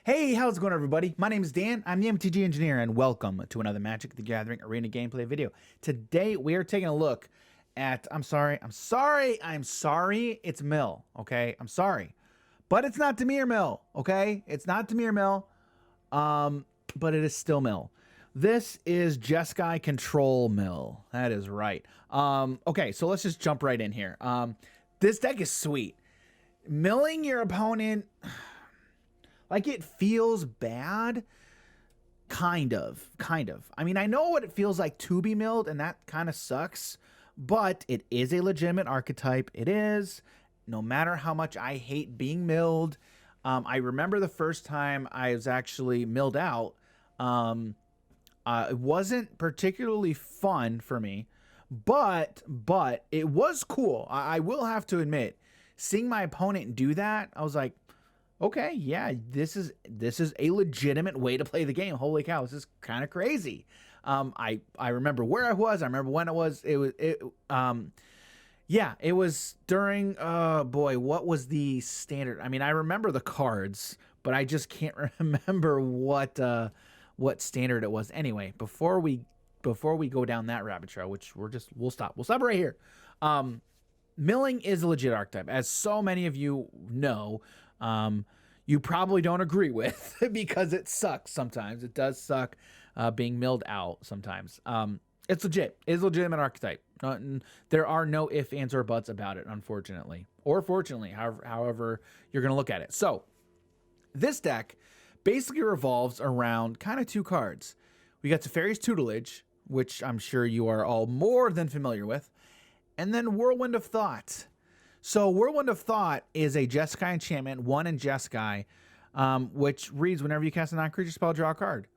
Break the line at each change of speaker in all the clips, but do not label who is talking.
Hey, how's it going, everybody? My name is Dan. I'm the MTG engineer, and welcome to another Magic the Gathering Arena gameplay video. Today, we are taking a look at. I'm sorry, it's Mill. Okay, I'm sorry, but it's not Dimir Mill. Okay, it's not Dimir Mill. But it is still Mill. This is Jeskai Control Mill. That is right. Okay, so let's just jump right in here. This deck is sweet. Milling your opponent. Like, it feels bad, kind of. I mean, I know what it feels like to be milled, and that kind of sucks, but it is a legitimate archetype. It is, no matter how much I hate being milled. I remember the first time I was actually milled out. It wasn't particularly fun for me, but it was cool. I will have to admit, seeing my opponent do that, I was like, okay, yeah, this is a legitimate way to play the game. Holy cow, this is kind of crazy. I remember where I was. I remember when it was. It was during. Boy, what was the standard? I mean, I remember the cards, but I just can't remember what standard it was. Anyway, before we go down that rabbit trail, which we'll stop right here. Milling is a legit archetype, as so many of you know. You probably don't agree with because it sucks sometimes. It does suck being milled out sometimes. It's legit. It's a legitimate archetype. There are no ifs, ands, or buts about it, unfortunately. Or fortunately, however you're going to look at it. So, this deck basically revolves around kind of two cards. We got Teferi's Tutelage, which I'm sure you are all more than familiar with, and then Whirlwind of Thought. So Whirlwind of Thought is a Jeskai enchantment, 1 in Jeskai, which reads, whenever you cast a non-creature spell, draw a card.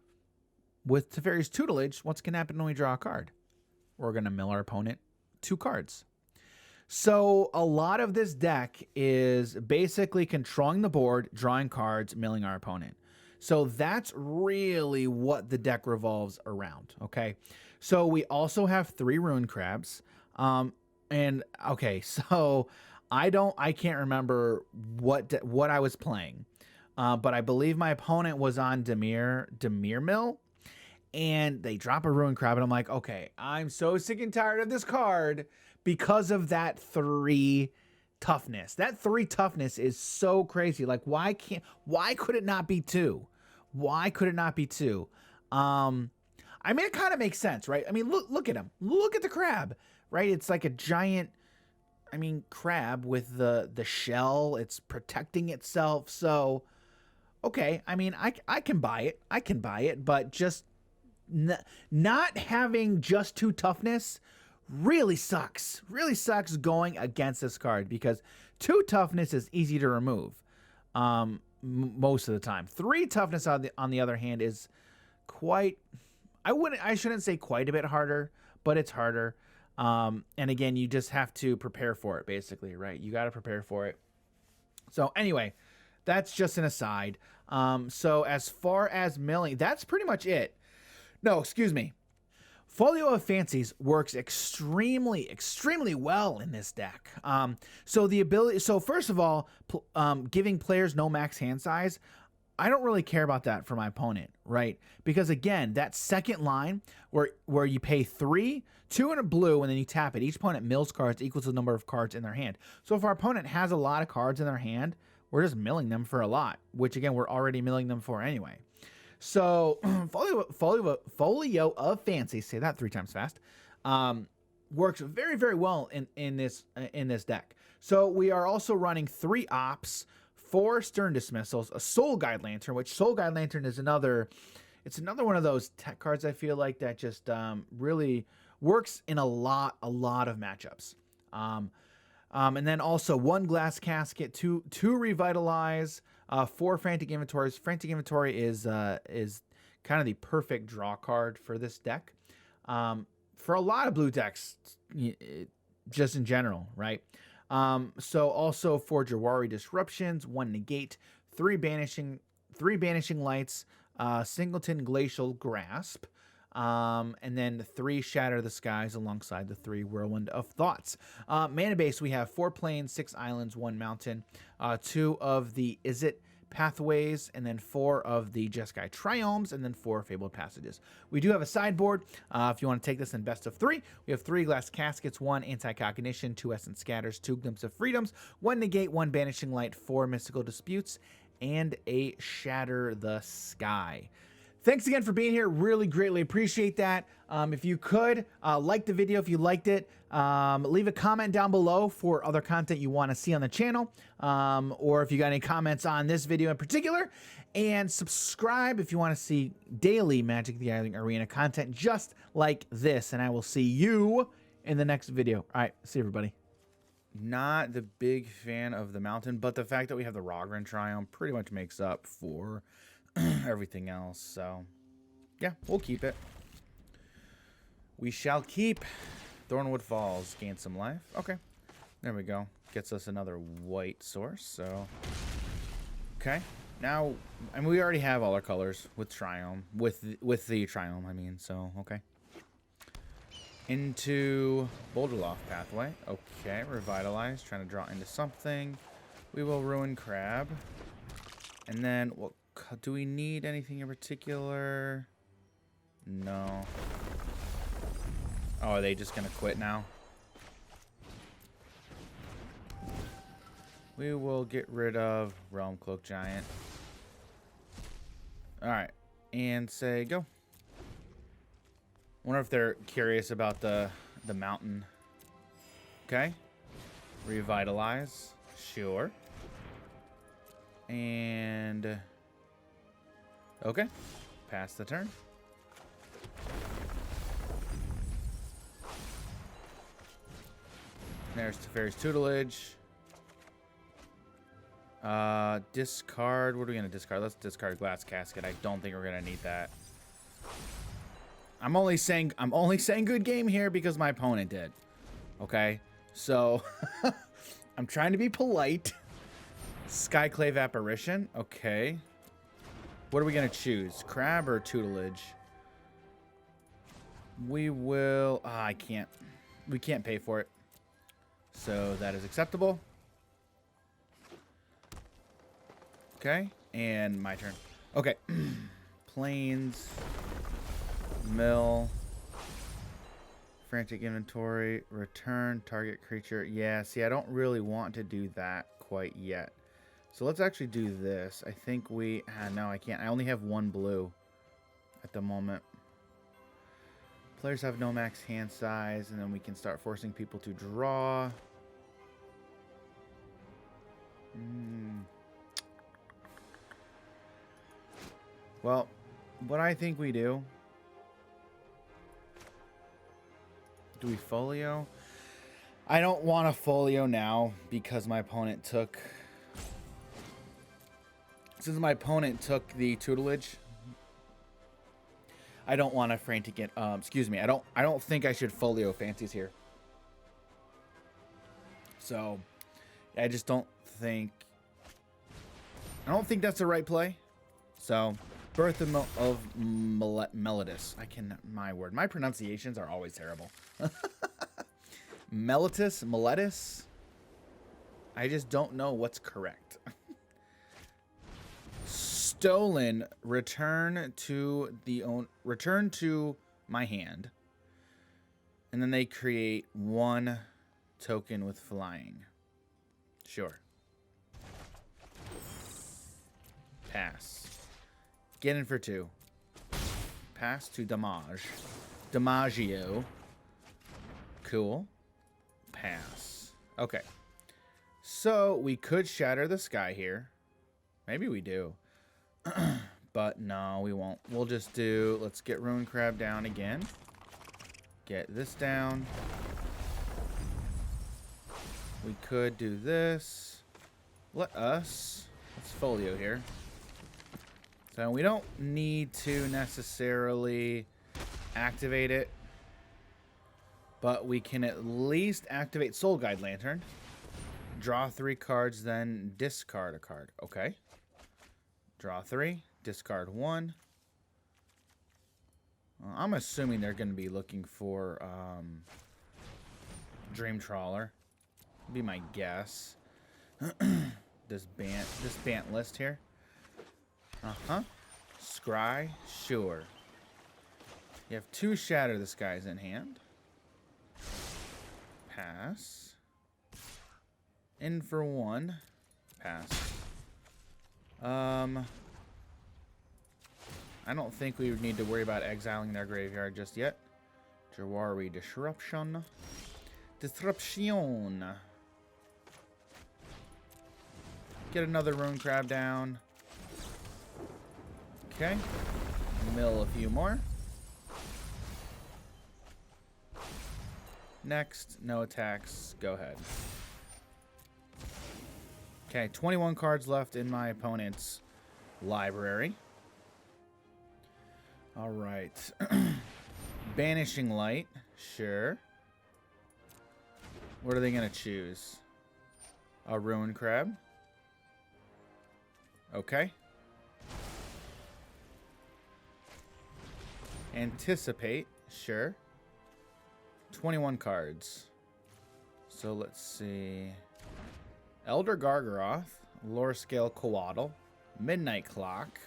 With Teferi's Tutelage, what's going to happen when we draw a card? We're going to mill our opponent 2 cards. So a lot of this deck is basically controlling the board, drawing cards, milling our opponent. So that's really what the deck revolves around, okay? So we also have 3 Ruin Crabs. And okay, so I can't remember what I was playing, but I believe my opponent was on Dimir Mill, and they drop a Ruin Crab, and I'm like, okay, I'm so sick and tired of this card because of that 3 toughness. That 3 toughness is so crazy. Like, why could it not be 2? Why could it not be 2? I mean, it kind of makes sense, right? I mean, look at him. Look at the crab, right? It's like a giant, crab with the shell. It's protecting itself. So, okay, I mean, I can buy it. I can buy it, but just not having just 2 toughness really sucks. Really sucks going against this card because 2 toughness is easy to remove most of the time. 3 toughness on the other hand is quite, I shouldn't say quite a bit harder, but it's harder. And again, you just have to prepare for it, basically, right? You got to prepare for it. So anyway, that's just an aside. So as far as milling, that's pretty much it. No, excuse me. Folio of Fancies works extremely well in this deck. So first of all, giving players no max hand size, I don't really care about that for my opponent, right? Because again, that second line where you pay 3, 2 in a blue, and then you tap it. Each opponent mills cards equals the number of cards in their hand. So if our opponent has a lot of cards in their hand, we're just milling them for a lot, which again, we're already milling them for anyway. So Folio of Fancy, say that 3 times fast, works very well in this deck. So we are also running 3 ops, 4 Stern Dismissals, a Soul Guide Lantern, which Soul Guide Lantern is another one of those tech cards I feel like that just really works in a lot of matchups. And then also 1 Glass Casket, 2 Revitalize, 4 Frantic Inventories. Frantic Inventory is kind of the perfect draw card for this deck. For a lot of blue decks, just in general, right? So also 4 Jawari Disruptions, 1 Negate, 3 Banishing Lights, Singleton Glacial Grasp, and then 3 Shatter the Skies alongside the 3 Whirlwind of Thoughts. Mana base, we have 4 plains, 6 islands, 1 mountain, 2 of the Is It pathways, and then 4 of the Jeskai triomes, and then 4 fabled passages. We do have a sideboard. If you want to take this in best of 3, we have 3 glass caskets, 1 anti-cognition, 2 essence scatters, 2 glimpse of freedoms, 1 negate, 1 banishing light, 4 mystical disputes, and a shatter the sky. Thanks again for being here. Really greatly appreciate that. If you could, like the video if you liked it. Leave a comment down below for other content you want to see on the channel. Or if you got any comments on this video in particular. And subscribe if you want to see daily Magic the Gathering Arena content just like this. And I will see you in the next video. All right, see everybody. Not the big fan of the mountain, but the fact that we have the Rogran Triumph pretty much makes up for everything else. So yeah, we'll keep it. We shall keep. Thornwood Falls, gain some life. Okay, there we go. Gets us another white source. So okay, now, and we already have all our colors with Triumph, with the Triumph, I mean. So okay, into Boulderloft pathway. Okay, revitalize, trying to draw into something. We will ruin Crab, and then what? Do we need anything in particular? No. Oh, are they just gonna quit now? We will get rid of Realm Cloak Giant. Alright. And say go. Wonder if they're curious about the mountain. Okay. Revitalize. Sure. And okay, pass the turn. There's Teferi's Tutelage. Discard. What are we gonna discard? Let's discard Glass Casket. I don't think we're gonna need that. I'm only saying good game here because my opponent did. Okay, so I'm trying to be polite. Skyclave Apparition. Okay. What are we gonna choose? Crab or Tutelage? We will. I can't. We can't pay for it. So that is acceptable. Okay, and my turn. Okay. Plains. Mill. Frantic inventory. Return target creature. Yeah, see, I don't really want to do that quite yet. So let's actually do this. I think we... no, I can't. I only have 1 blue at the moment. Players have no max hand size, and then we can start forcing people to draw. Well, what I think we do... Do we folio? I don't want a folio now because my opponent took... Since my opponent took the Tutelage, I don't want to frantic it. Excuse me. I don't think I should folio Fancies here. So, I just don't think. I don't think that's the right play. So, Birth of Melodus. My word. My pronunciations are always terrible. Meletus. I just don't know what's correct. Stolen. Return to my hand, and then they create 1 token with flying. Sure. Pass. Get in for 2. Pass to Damage. Damagio. Cool. Pass. Okay. So we could shatter the sky here. Maybe we do. But no, we won't. We'll just do... Let's get Ruin Crab down again. Get this down. We could do this. Let's folio here. So we don't need to necessarily activate it. But we can at least activate Soul Guide Lantern. Draw 3 cards, then discard a card. Okay. Draw 3. Discard 1. I'm assuming they're going to be looking for Dream Trawler. Would be my guess. This Bant list here. Uh-huh. Scry, sure. You have 2 Shatter the Skies in hand. Pass. In for 1. Pass. I don't think we would need to worry about exiling their graveyard just yet. Jawari Disruption. Disruption. Get another Rune Crab down. Okay. Mill a few more. Next, no attacks. Go ahead. Okay, 21 cards left in my opponent's library. All right. Banishing Light. Sure. What are they going to choose? A Ruin Crab. Okay. Anticipate. Sure. 21 cards. So let's see. Elder Gargaroth. Lore Scale Coatl. Midnight Clock.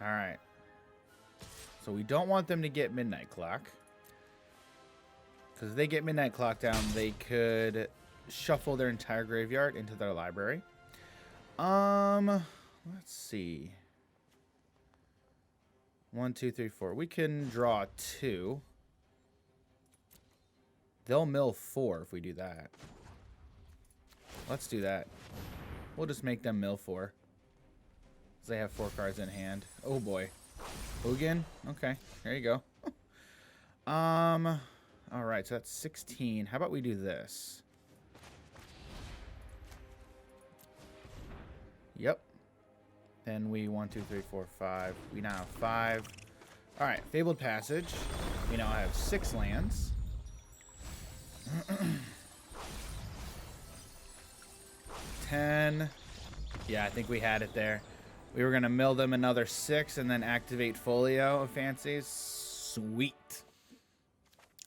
Alright. So we don't want them to get Midnight Clock. Because if they get Midnight Clock down, they could shuffle their entire graveyard into their library. Let's see. 1, 2, 3, 4. We can draw 2. They'll mill 4 if we do that. Let's do that. We'll just make them mill 4. Because they have 4 cards in hand. Oh boy. Ugin? Okay. There you go. Alright, so that's 16. How about we do this? Yep. Then we 1, 2, 3, 4, 5. We now have 5. Alright, Fabled Passage. We now have 6 lands. 10. Yeah, I think we had it there. We were going to mill them another 6 and then activate Folio of Fancies. Sweet.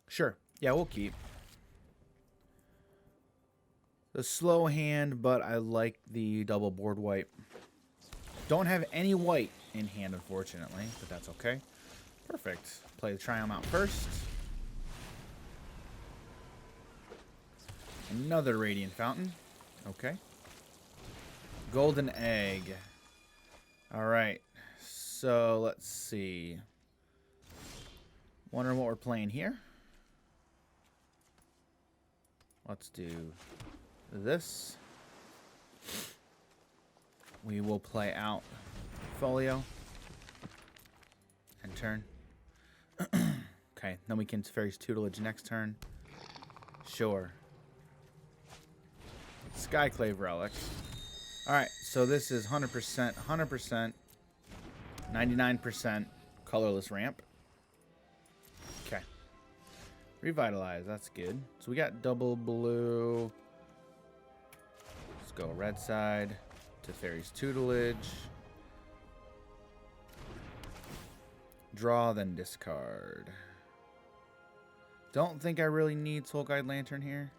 Sure. Yeah, we'll keep. The slow hand, but I like the double board wipe. Don't have any white in hand, unfortunately, but that's okay. Perfect. Play the Triumph out first. Another Radiant Fountain. Okay. Golden Egg. Alright. So, let's see. Wondering what we're playing here. Let's do this. We will play out Folio. And turn. Okay, then we can Fairy's Tutelage next turn. Sure. Skyclave Relic. Alright, so this is 100%, 100%, 99% colorless ramp. Okay. Revitalize, that's good. So we got double blue. Let's go red side to Fairy's Tutelage. Draw, then discard. Don't think I really need Soul Guide Lantern here.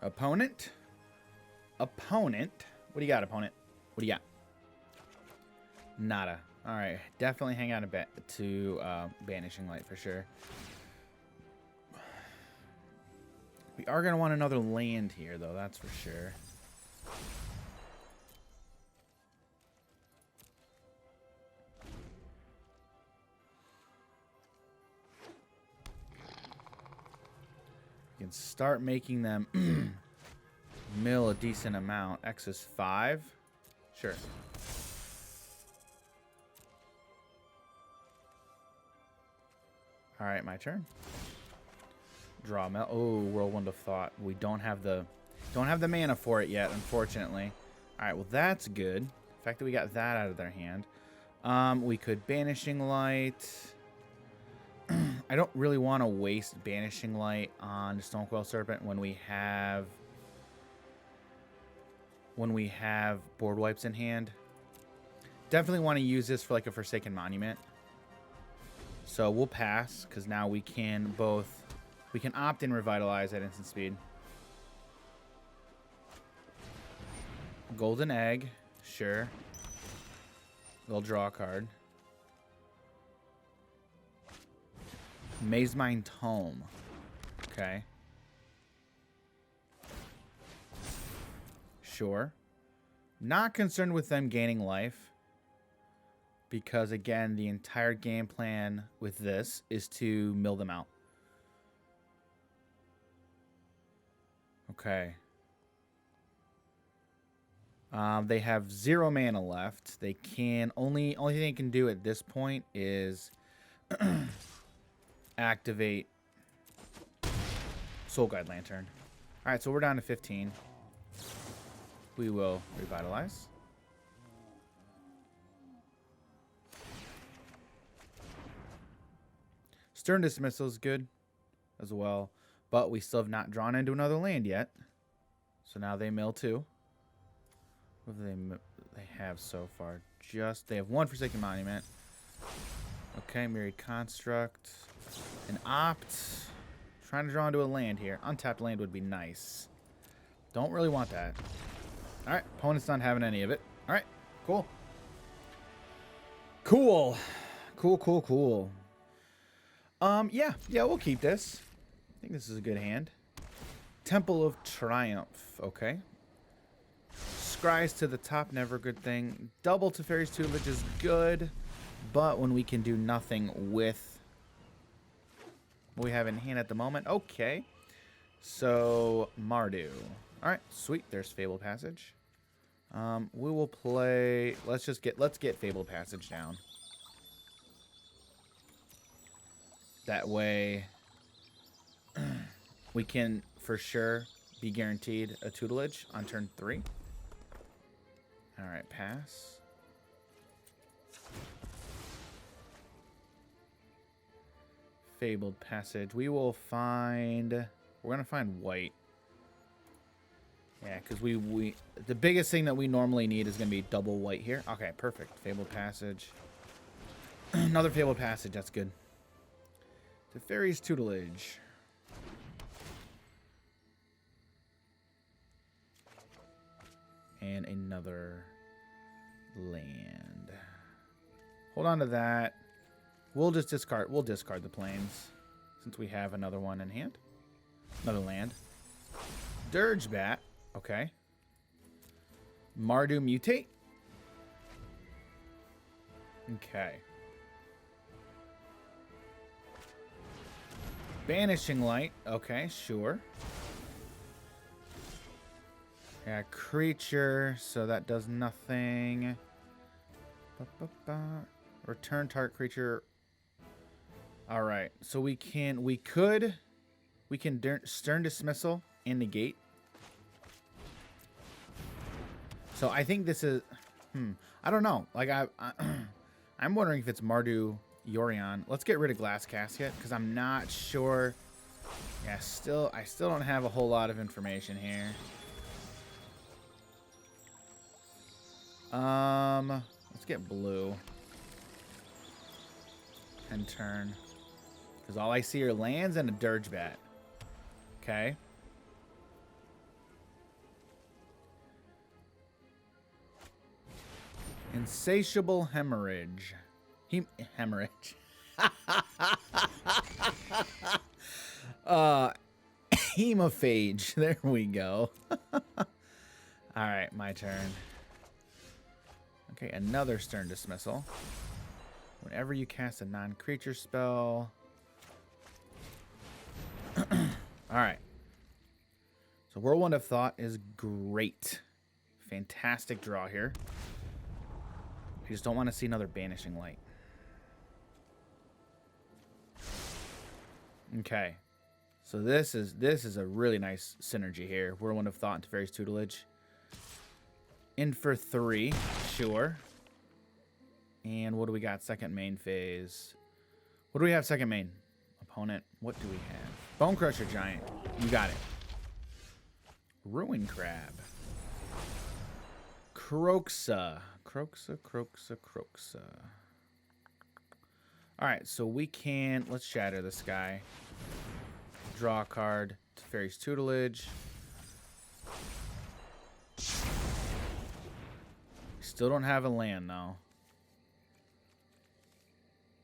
Opponent? Opponent? What do you got, opponent? What do you got? Nada. Alright, definitely hang out a bit to Banishing Light for sure. We are going to want another land here, though, that's for sure. We can start making them mill a decent amount. X is 5. Sure. All right, my turn. Draw mill. Oh, Whirlwind of Thought. We don't have the mana for it yet, unfortunately. All right, well that's good. The fact that we got that out of their hand. We could Banishing Light. I don't really want to waste Banishing Light on Stonecoil Serpent when we have board wipes in hand. Definitely want to use this for like a Forsaken Monument. So we'll pass because now we can opt in Revitalize at instant speed. Golden egg. Sure. We'll draw a card. Maze Mine Tome. Okay. Sure. Not concerned with them gaining life. Because, again, the entire game plan with this is to mill them out. Okay. They have 0 mana left. They can only thing they can do at this point is activate Soul Guide Lantern. All right, so we're down to 15. We will revitalize. Stern Dismissal is good as well, but we still have not drawn into another land yet. So now they mill 2. What do they have so far? They have 1 Forsaken Monument. Okay, Myriad Construct. An Opt. Trying to draw into a land here. Untapped land would be nice. Don't really want that. Alright, opponent's not having any of it. Alright, cool. Cool. Cool. Yeah, we'll keep this. I think this is a good hand. Temple of Triumph. Okay. Scries to the top, never a good thing. Double Teferi's Tutelage is good, but when we can do nothing with what we have in hand at the moment. Okay. So, Mardu. Alright, sweet. There's Fable Passage. We will play... Let's get Fable Passage down. That way, we can, for sure, be guaranteed a tutelage on turn 3. Alright, pass. Fabled Passage. We will find... We're going to find white. Yeah, because the biggest thing that we normally need is going to be double white here. Okay, perfect. Fabled Passage. Another Fabled Passage. That's good. Teferi's Tutelage. And another land. Hold on to that. We'll just discard. We'll discard the plains since we have another one in hand. Another land. Dirge Bat. Okay. Mardu Mutate. Okay. Banishing Light. Okay, sure. Yeah, creature, so that does nothing. Return target creature. Alright, so we can Stern Dismissal and negate. So I think this is I don't know. Like I'm wondering if it's Mardu Yorion. Let's get rid of Glass Casket because I'm not sure. Yeah, I still don't have a whole lot of information here. Let's get blue. And turn. Because all I see are lands and a Dirge Bat. Okay. Insatiable Hemorrhage. Hemorrhage. Hemophage. There we go. Alright, my turn. Okay, another Stern Dismissal. Whenever you cast a non-creature spell. Alright. So Whirlwind of Thought is great. Fantastic draw here. I just don't want to see another Banishing Light. Okay. So this is a really nice synergy here. Whirlwind of Thought into Teferi's Tutelage. In for 3, sure. And what do we got? Second main phase. What do we have second main? Opponent. What do we have? Bone Crusher Giant. You got it. Ruin Crab. Croxa. Croxa. Alright, so we can... Let's shatter this guy. Draw a card. Teferi's Tutelage. Still don't have a land, though.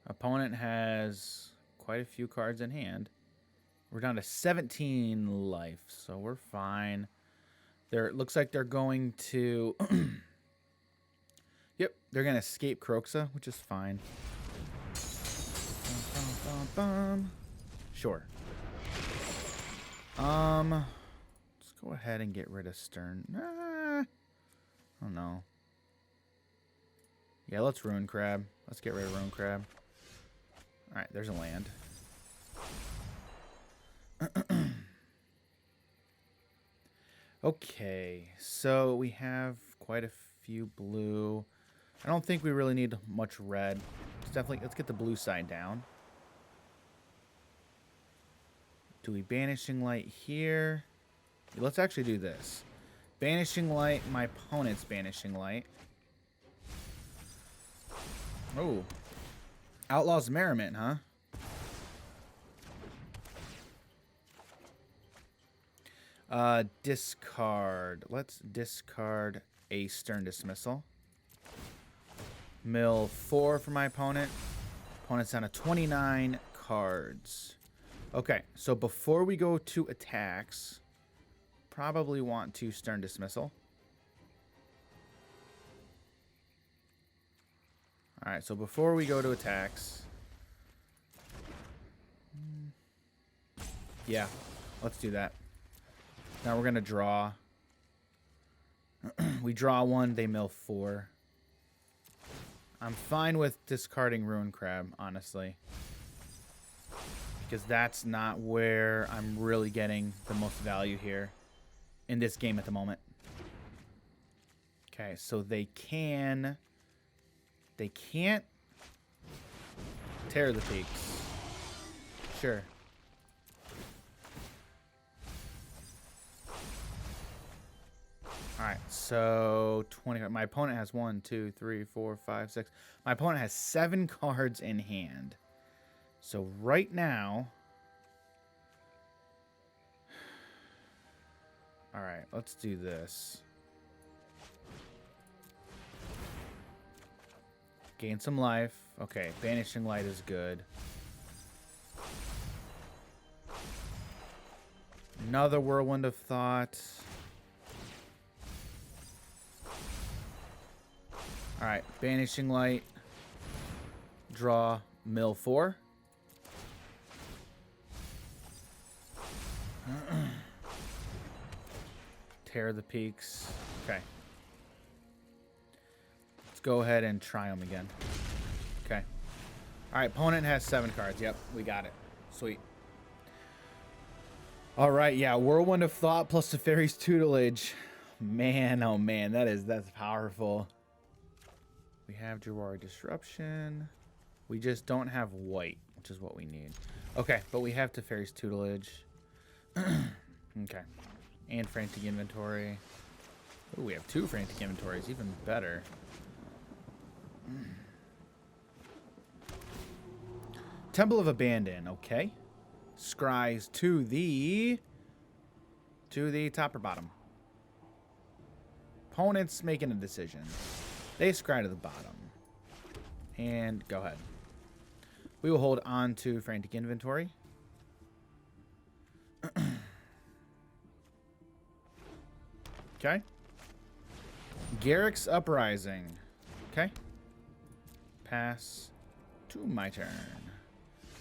Opponent has quite a few cards in hand. We're down to 17 life, so we're fine. It looks like they're going to... Yep, they're going to escape Croxa, which is fine. Sure. Let's go ahead and get rid of Stern. I don't know. Yeah, let's Ruin Crab. Let's get rid of Ruin Crab. Alright, there's a land. Okay, so we have quite a few blue. I don't think we really need much red. Let's get the blue side down. Do we Banishing Light here? Let's actually do this. Banishing Light, my opponent's Banishing Light. Oh. Outlaw's Merriment, huh? Discard. Let's discard a Stern Dismissal. Mill 4 for my opponent. Opponent's down to 29 cards. Okay, so before we go to attacks, probably want to Stern Dismissal. Alright, so before we go to attacks... Yeah, let's do that. Now we're going to draw. We draw 1, they mill 4. I'm fine with discarding Ruin Crab, honestly. Because that's not where I'm really getting the most value here in this game at the moment. Okay, so they can't tear the peaks. Sure. Alright, so 20. My opponent has 1, 2, 3, 4, 5, 6. My opponent has 7 cards in hand. So right now... Alright, let's do this. Gain some life. Okay, Banishing Light is good. Another Whirlwind of Thought. Alright, Banishing Light. Draw, mill 4. Tear the peaks. Okay. Let's go ahead and try them again. Okay. Alright, opponent has 7 cards. Yep, we got it. Sweet. Alright, yeah, Whirlwind of Thought plus the Fairy's Tutelage. Man, oh man, that's powerful. We have Jawari Disruption. We just don't have white, which is what we need. Okay, but we have Teferi's Tutelage. Okay. And Frantic Inventory. Ooh, we have 2 Frantic Inventories, even better. Temple of Abandon, okay. Scries to the top or bottom. Opponent's making a decision. They scry to the bottom. And go ahead. We will hold on to Frantic Inventory. Okay. Garrick's Uprising. Okay. Pass to my turn.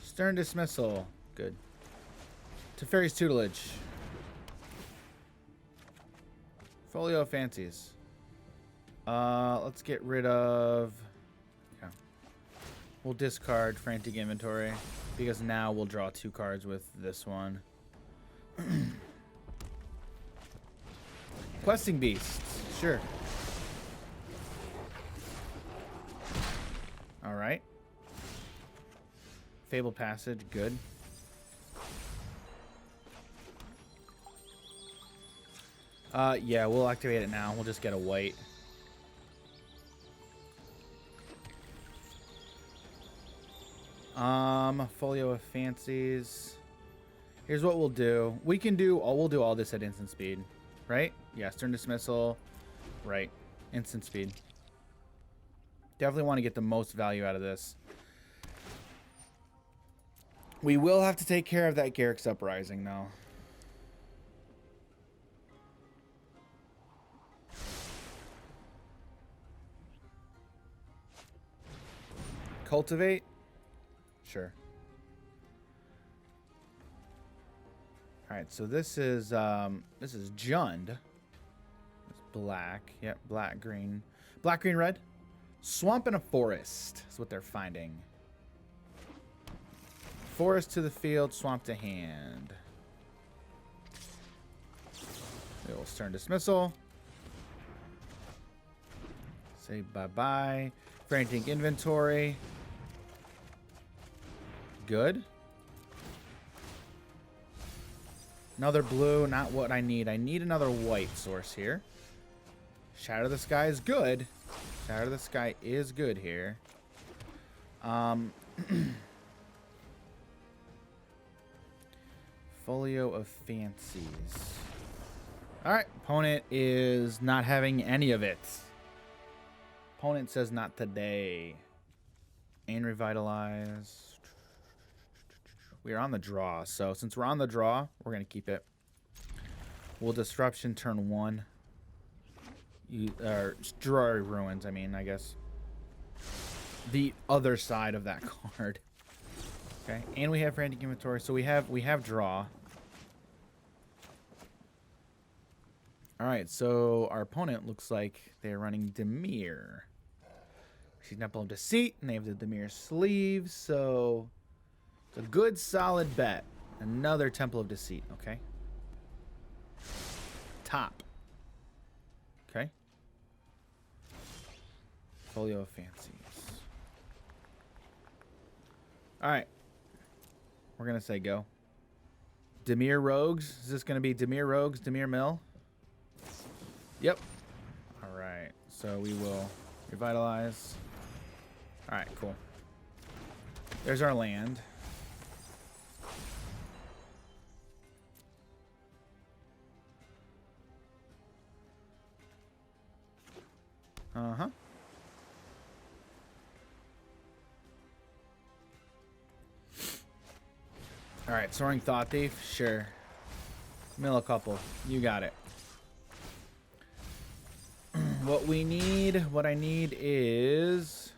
Stern Dismissal. Good. Teferi's Tutelage. Folio of Fancies. Let's get rid of... Okay. We'll discard Frantic Inventory, because now we'll draw 2 cards with this one. Questing Beasts. Sure. Alright. Fabled Passage. Good. Yeah, we'll activate it now. We'll just get a white. Folio of Fancies. Here's what we'll do. We'll do all this at instant speed, right? Yeah, Stern Dismissal. Right. Instant speed. Definitely want to get the most value out of this. We will have to take care of that Garrick's Uprising, though. Cultivate? Sure. Alright, so this is Jund. It's black. Yep, black, green. Black, green, red. Swamp and a forest is what they're finding. Forest to the field, swamp to hand. It will stern dismissal. Say bye-bye. Frantic inventory. Good. Another blue, not what I need. I need another white source here. Shatter the Sky is good. Shatter the Sky is good here. Folio of Fancies. Alright, opponent is not having any of it. Opponent says not today. And revitalize. We are on the draw, so since we're on the draw, we're going to keep it. We'll disruption turn 1. Destroy ruins, I mean, I guess. The other side of that card. Okay, and we have frantic inventory, so we have draw. Alright, so our opponent looks like they're running Dimir. She's Temple of Deceit, and they have the Dimir sleeves, so it's a good solid bet. Another Temple of Deceit, okay? Top. Okay. Folio of Fancies. Alright. We're going to say go. Dimir Rogues. Is this going to be Dimir Rogues, Dimir Mill? Yep. Alright. So we will revitalize. Alright, cool. There's our land. Uh-huh. Alright, Soaring Thought Thief? Sure. Mill a couple. You got it. What I need is...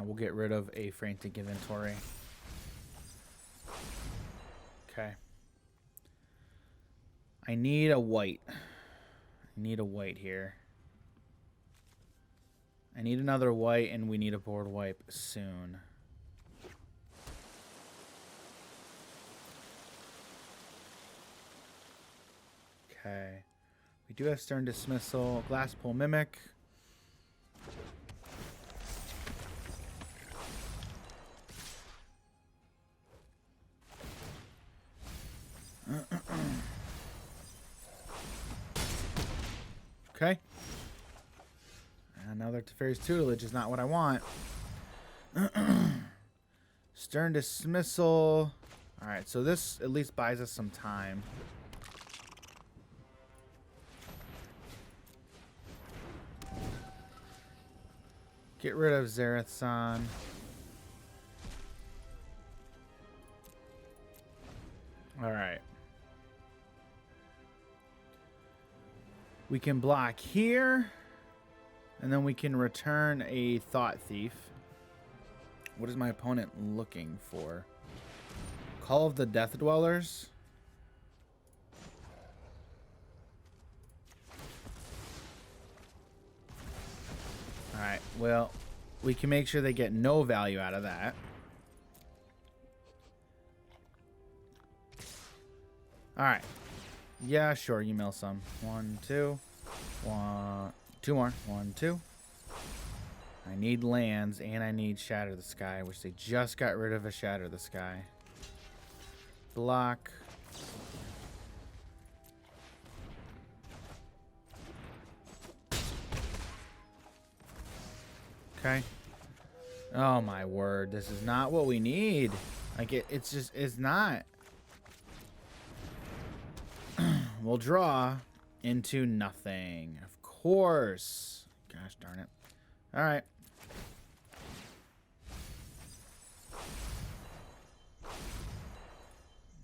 we'll get rid of a frantic inventory. Okay. I need a white. I need a white here. I need another white, and we need a board wipe soon. Okay. We do have Stern Dismissal, Glass Pull Mimic. Okay. Another Teferi's Tutelage is not what I want. Stern Dismissal. Alright, so this at least buys us some time. Get rid of Zareth-san. Alright. We can block here. And then we can return a Thought Thief. What is my opponent looking for? Call of the Death Dwellers. Alright, well, we can make sure they get no value out of that. Alright. Yeah, sure, you mill some. 1, 2. 1, 2 more. 1, 2. I need lands, and I need Shatter the Sky, which they just got rid of a Shatter the Sky. Block. Okay. Oh my word, this is not what we need. Like it's not. We'll draw into nothing. Of course. Gosh darn it. All right.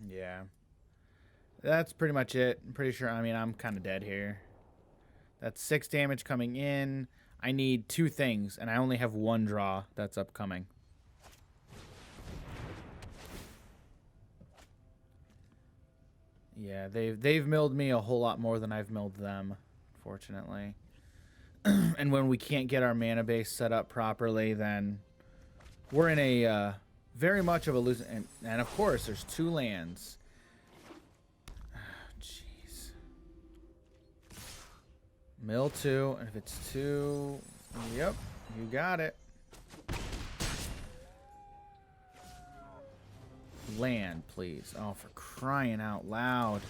Yeah. That's pretty much it. I'm pretty sure. I mean, I'm kind of dead here. That's 6 damage coming in. I need 2 things, and I only have 1 draw that's upcoming. Yeah, they've milled me a whole lot more than I've milled them, fortunately. And when we can't get our mana base set up properly, then we're in a very much of a losing. And of course, there's 2 lands. Jeez. Mill 2, and if it's 2, yep, you got it. Land, please. Oh, for crying out loud.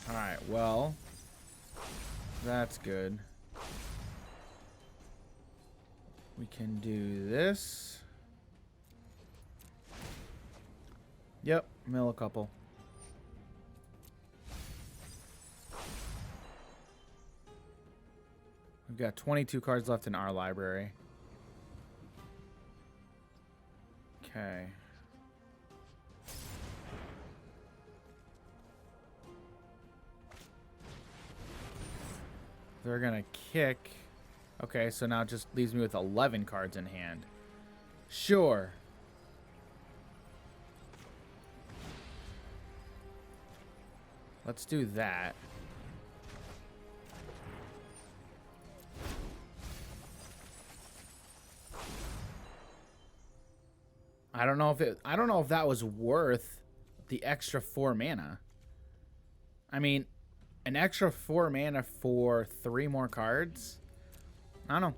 Alright, well, that's good. We can do this. Yep, mill a couple. We've got 22 cards left in our library. Okay. They're gonna kick. Okay, so now it just leaves me with 11 cards in hand. Sure. Let's do that. I don't know if that was worth the extra 4 mana. I mean, an extra 4 mana for 3 more cards? I don't know.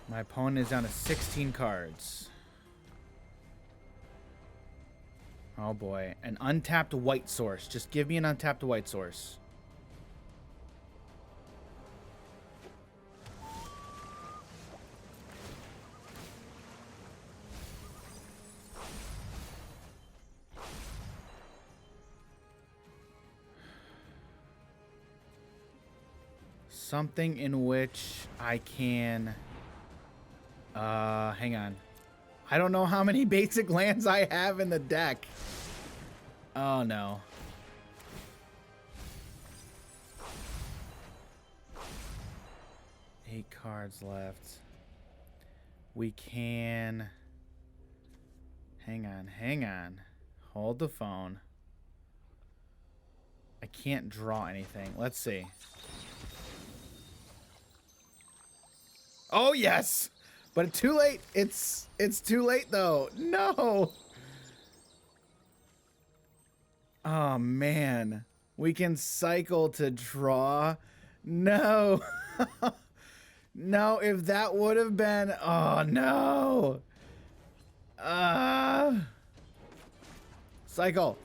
My opponent is down to 16 cards. Oh boy. An untapped white source. Just give me an untapped white source. Something in which I can... hang on. I don't know how many basic lands I have in the deck. Oh no. Eight cards left. We can... Hang on. Hold the phone. I can't draw anything. Let's see. Oh yes! But too late. It's too late though. No. Oh man. We can cycle to draw. No. No, if that would have been, oh no. Cycle.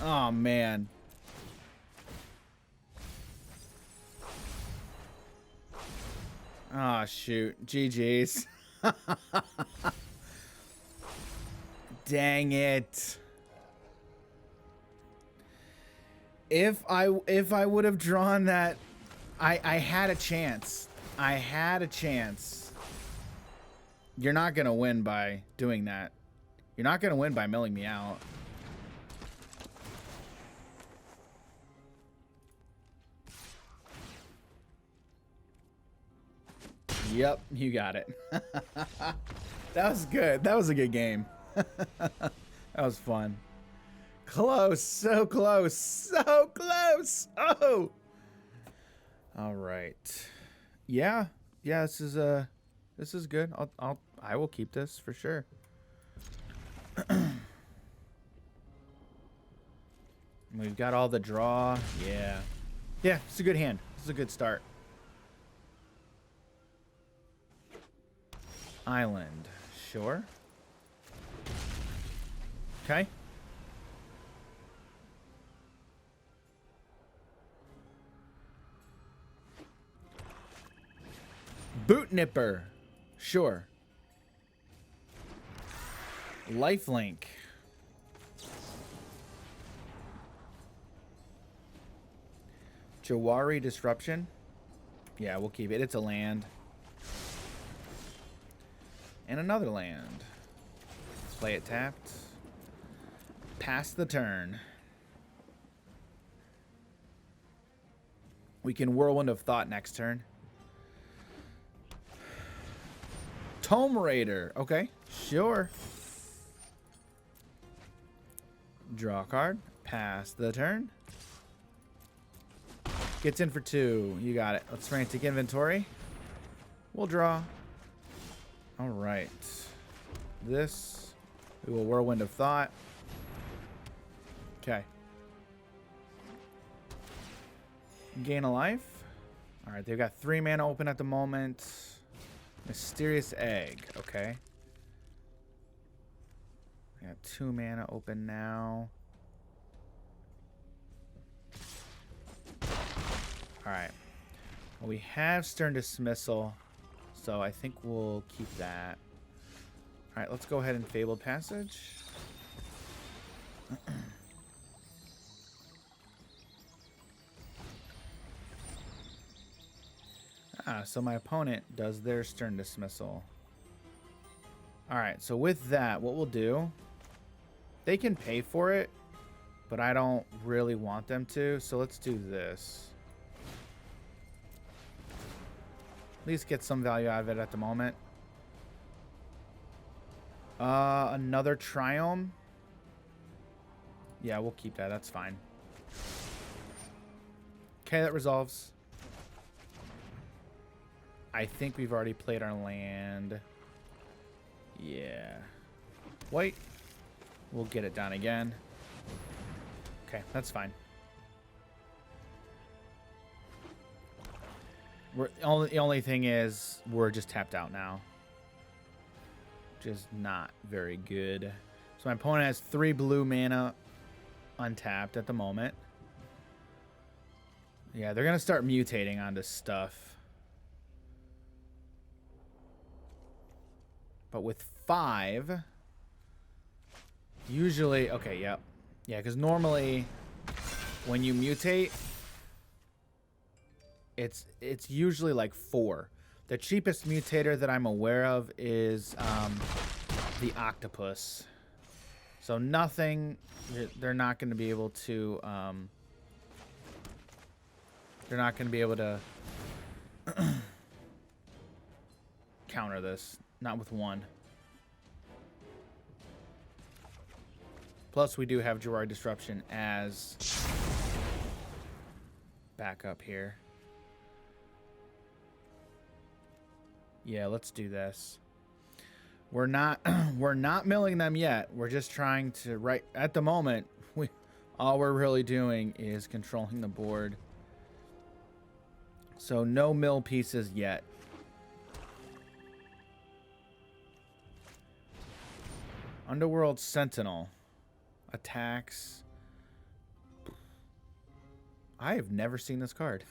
Oh man. Oh, shoot. GG's. Dang it. If I would have drawn that, I had a chance. I had a chance. You're not going to win by doing that. You're not going to win by milling me out. Yep, you got it. That was good. That was a good game. That was fun. Close, so close, so close. Oh. All right. Yeah, this is good. I will keep this for sure. We've got all the draw. Yeah. Yeah, it's a good hand. This is a good start. Island. Sure. Okay. Boot Nipper. Sure. Lifelink. Jawari Disruption. Yeah, we'll keep it. It's a land. And another land. Play it tapped. Pass the turn. We can Whirlwind of Thought next turn. Tome Raider. Okay, sure. Draw a card. Pass the turn. Gets in for 2. You got it. Let's frantic inventory. We'll draw. All right. This. We will Whirlwind of Thought. Okay. Gain a life. All right. They've got 3 mana open at the moment. Mysterious Egg. Okay. I got 2 mana open now. Alright. Well, we have Stern Dismissal, so I think we'll keep that. Alright, let's go ahead and Fabled Passage. So my opponent does their Stern Dismissal. Alright, so with that, what we'll do, they can pay for it, but I don't really want them to, so let's do this. At least get some value out of it at the moment. Another Triome. Yeah, we'll keep that. That's fine. Okay, that resolves. I think we've already played our land. Yeah. White. We'll get it down again. Okay, that's fine. The only thing is we're just tapped out now. Which is not very good. So my opponent has 3 blue mana untapped at the moment. Yeah, they're going to start mutating onto stuff. But with 5, usually... Okay, yep. Yeah, because normally when you mutate... It's usually like 4. The cheapest mutator that I'm aware of is the octopus. So nothing. They're not going to be able to. They're not going to be able to counter this. Not with 1. Plus, we do have Jawari Disruption as backup here. Yeah, let's do this. We're not milling them yet. We're just trying to at the moment, all we're really doing is controlling the board. So no mill pieces yet. Underworld Sentinel attacks. I have never seen this card.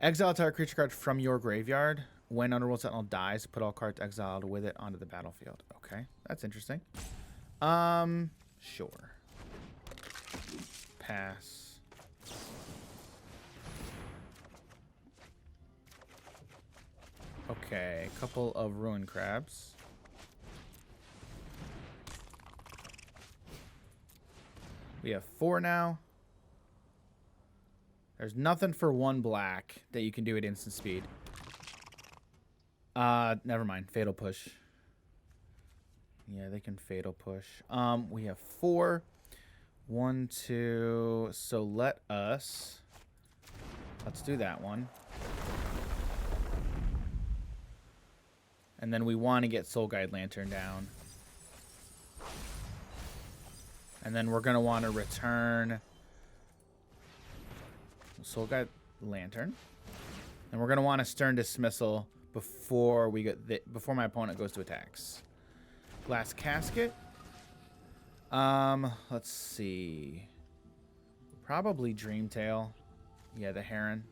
Exile target creature card from your graveyard. When Underworld Sentinel dies, put all cards exiled with it onto the battlefield. Okay, that's interesting. Sure. Pass. Okay, a couple of Ruin Crabs. We have 4 now. There's nothing for 1 black that you can do at instant speed. Never mind. Fatal Push. Yeah, they can Fatal Push. We have 4. 1, 2. So let's do that one. And then we want to get Soul Guide Lantern down. And then we're going to want to return Soul Guide Lantern. And we're going to want a Stern Dismissal before we get before my opponent goes to attacks. Glass Casket. Let's see. Probably Dreamtail. Yeah, the Heron.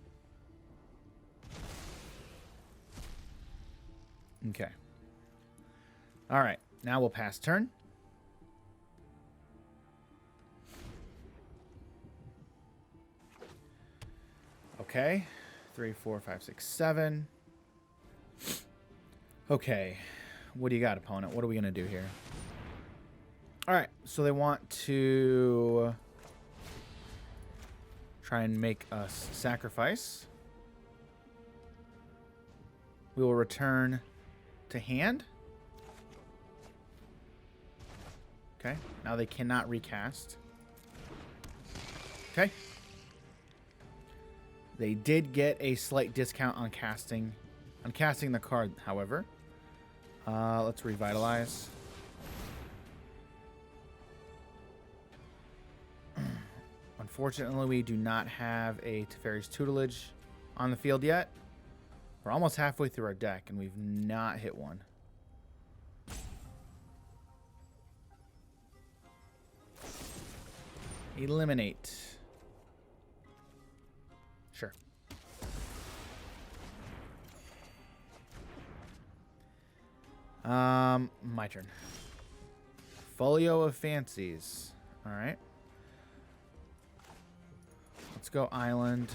Okay. All right. Now we'll pass turn. Okay. 3, 4, 5, 6, 7. Okay. What do you got, opponent? What are we going to do here? All right. So they want to try and make us sacrifice. We will return to hand. Okay. Now they cannot recast. Okay. They did get a slight discount on casting the card, however. Let's revitalize. Unfortunately, we do not have a Teferi's Tutelage on the field yet. We're almost halfway through our deck, and we've not hit one. Eliminate. Sure. My turn. Folio of Fancies. All right. Let's go island.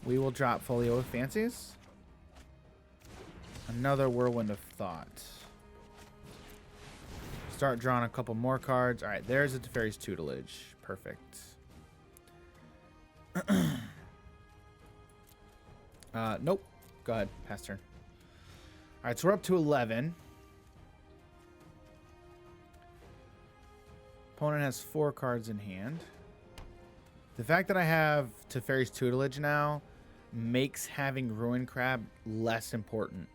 We will drop Folio of Fancies. Another Whirlwind of Thought. Start drawing a couple more cards. All right, there's a Teferi's Tutelage. Perfect. Nope. Go ahead. Pass turn. All right, so we're up to 11. Opponent has 4 cards in hand. The fact that I have Teferi's Tutelage now makes having Ruin Crab less important.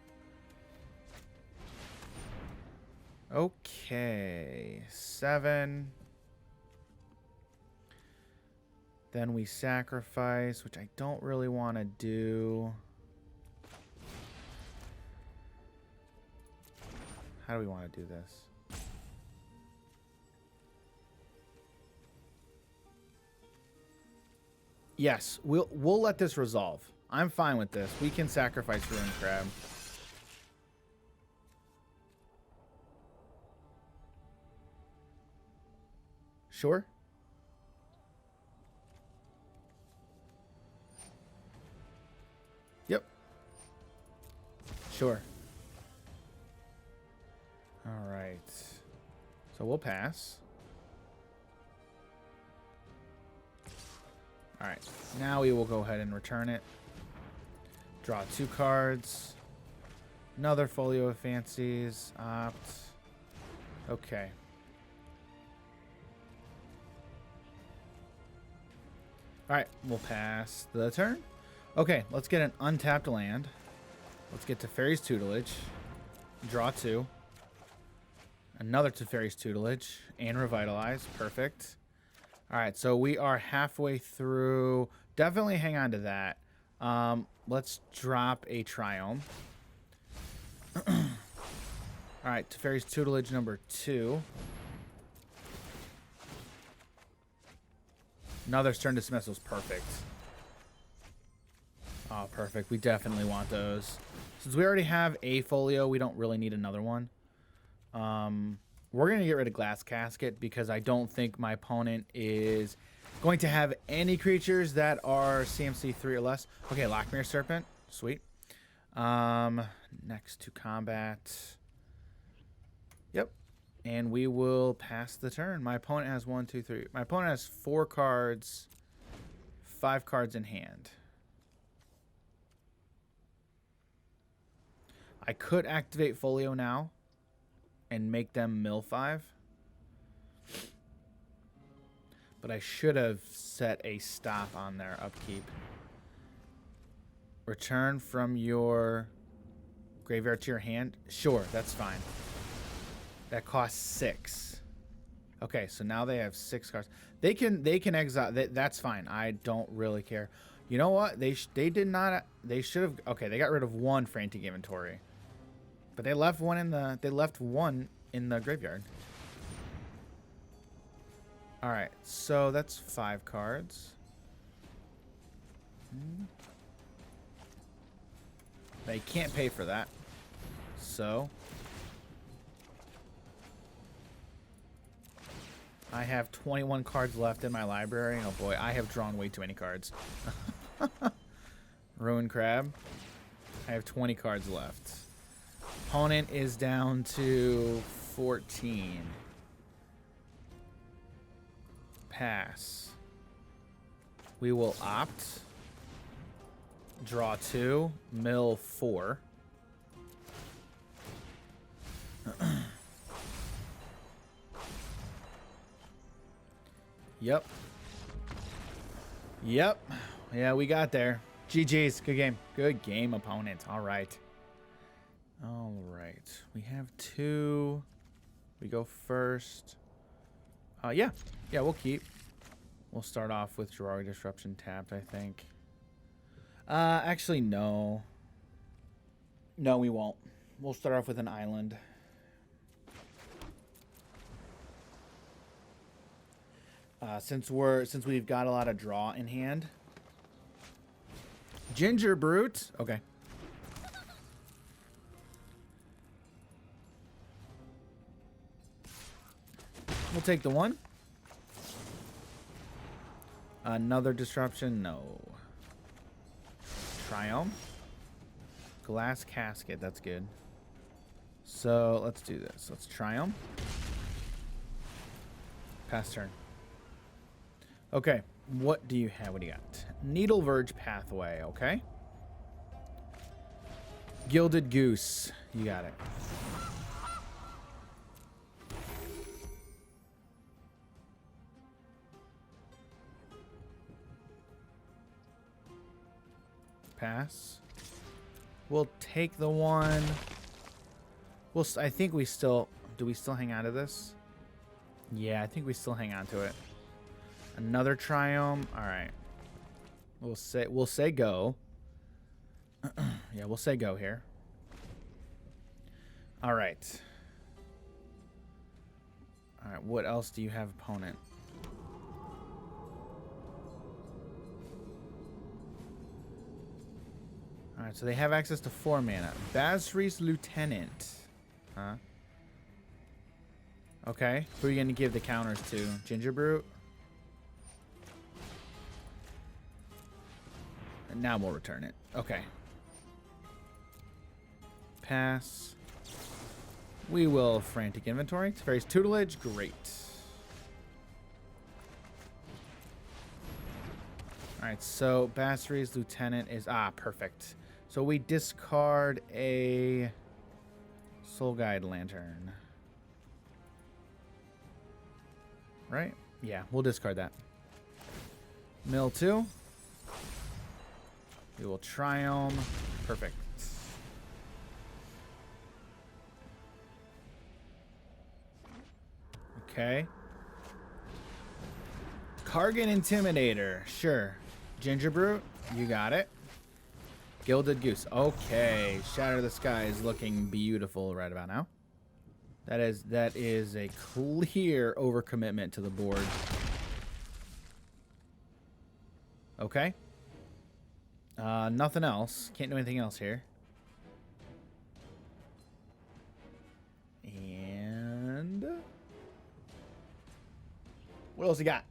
Okay, 7. Then we sacrifice, which I don't really want to do. How do we want to do this? Yes, we'll let this resolve. I'm fine with this. We can sacrifice Ruin Crab. Sure. Yep. Sure. All right. So we'll pass. All right. Now we will go ahead and return it. Draw 2 cards. Another Folio of Fancies. Opt. Okay. All right, we'll pass the turn. Okay, let's get an untapped land. Let's get Teferi's Tutelage. Draw 2. Another Teferi's Tutelage. And Revitalize. Perfect. All right, so we are halfway through. Definitely hang on to that. Let's drop a Triome. All right, Teferi's Tutelage number 2. Another Stern Dismissal is perfect. Oh, perfect. We definitely want those. Since we already have a Folio, we don't really need another one. We're going to get rid of Glass Casket because I don't think my opponent is going to have any creatures that are CMC 3 or less. Okay, Lockmere Serpent. Sweet. Next to combat. Yep. And we will pass the turn. My opponent has 1, 2, 3. My opponent has 4 cards, 5 cards in hand. I could activate Folio now and make them mill 5. But I should have set a stop on their upkeep. Return from your graveyard to your hand. Sure, that's fine. That costs 6. Okay, so now they have 6 cards. They can exile. That's fine. I don't really care. You know what? They did not. They should have. Okay, they got rid of 1 frantic inventory, but they left 1 in the. They left 1 in the graveyard. All right, so that's 5 cards. They can't pay for that. So I have 21 cards left in my library. Oh boy, I have drawn way too many cards. Ruin Crab. I have 20 cards left. Opponent is down to 14. Pass. We will opt. Draw 2. Mill 4. Yep. Yep. Yeah, we got there. GG's. Good game. Good game, opponent. All right. All right. We have 2. We go first. Yeah. Yeah, we'll keep. We'll start off with Draw Disruption tapped, I think. Actually, no. No, we won't. We'll start off with an island. Since we've got a lot of draw in hand. Ginger Brute. Okay. We'll take the 1. Another disruption. No. Triumph. Glass Casket. That's good. So let's do this. Let's Triumph. Pass turn. Okay, what do you have? What do you got? Needle Verge Pathway, okay. Gilded Goose, you got it. Pass. We'll take the 1. I think we still... Do we still hang on to this? Yeah, I think we still hang on to it. Another Triumph. All right. We'll say go. Yeah, we'll say go here. All right. All right, what else do you have, opponent? All right, so they have access to 4 mana. Basri's Lieutenant. Huh? Okay. Who are you going to give the counters to? Ginger Brute? And now we'll return it. Okay. Pass. We will Frantic Inventory. Teferi's Tutelage. Great. Alright, so Basri's Lieutenant is... Ah, perfect. So we discard a Soul Guide Lantern. Right? Yeah, we'll discard that. Mill 2. We will Triumph. Perfect. Okay. Kargan Intimidator. Sure. Ginger Brute. You got it. Gilded Goose. Okay. Shatter the Sky is looking beautiful right about now. That is a clear overcommitment to the board. Okay. Nothing else. Can't do anything else here. And what else you got?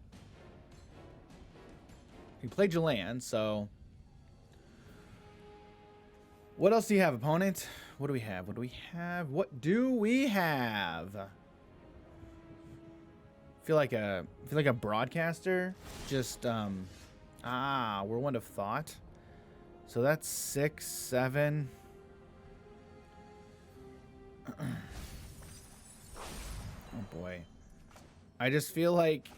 You played your land, so what else do you have, opponent? What do we have? What do we have? What do we have? Feel like a broadcaster. Just Whirlwind of Thought. So that's 6, 7. Oh boy. I just feel like,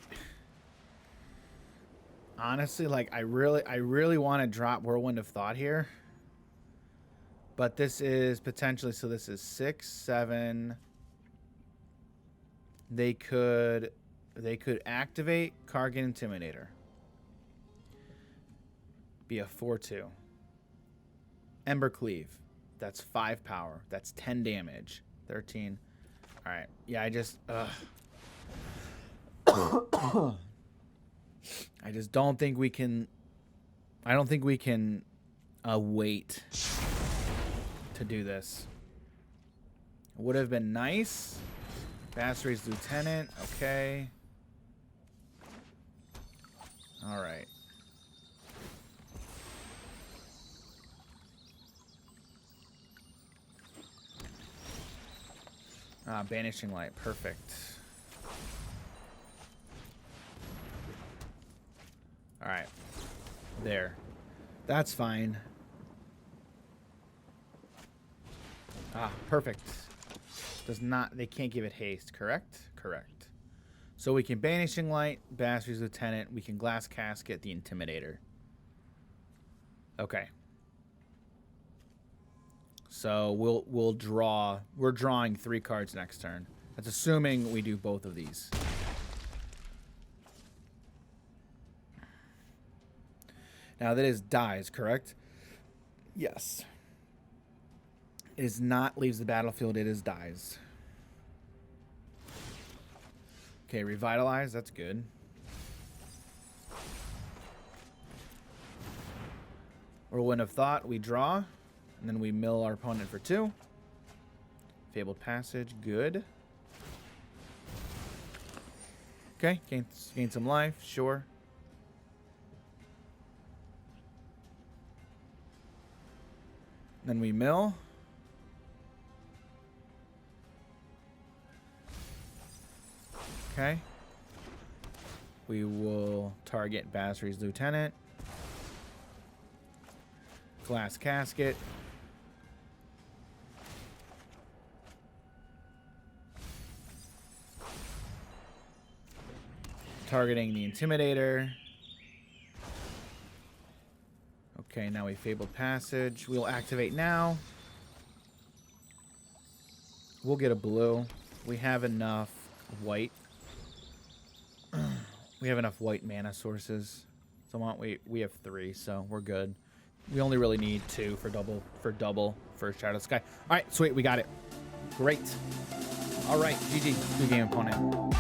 honestly, like I really want to drop Whirlwind of Thought here. But this is potentially, so this is 6, 7. They could activate Kargan Intimidator. Be a 4/2. Ember Cleave. That's 5 power. That's 10 damage. 13. All right. Yeah, I just I just don't think we can. I don't think we can wait to do this. Would have been nice. Basri's Lieutenant. Okay. All right. Banishing Light. Perfect. All right. There. That's fine. Perfect. Does not. They can't give it haste, correct? Correct. So we can Banishing Light, Basri's Lieutenant. We can Glass Casket, the Intimidator. Okay. So we'll draw. We're drawing 3 cards next turn. That's assuming we do both of these. Now that is dies, correct? Yes. It is not leaves the battlefield. It is dies. Okay, Revitalize. That's good. Whirlwind of Thought. We draw. And then we mill our opponent for 2. Fabled Passage. Good. Okay, gain some life. Sure. Then we mill. Okay. We will target Basri's Lieutenant. Glass Casket. Targeting the Intimidator. Okay, now we Fabled Passage. We'll activate now. We'll get a blue. We have enough white. We have enough white mana sources. So we have 3, so we're good. We only really need 2 for double for Shadow Sky. All right, sweet, we got it. Great. All right, GG. Good game, opponent.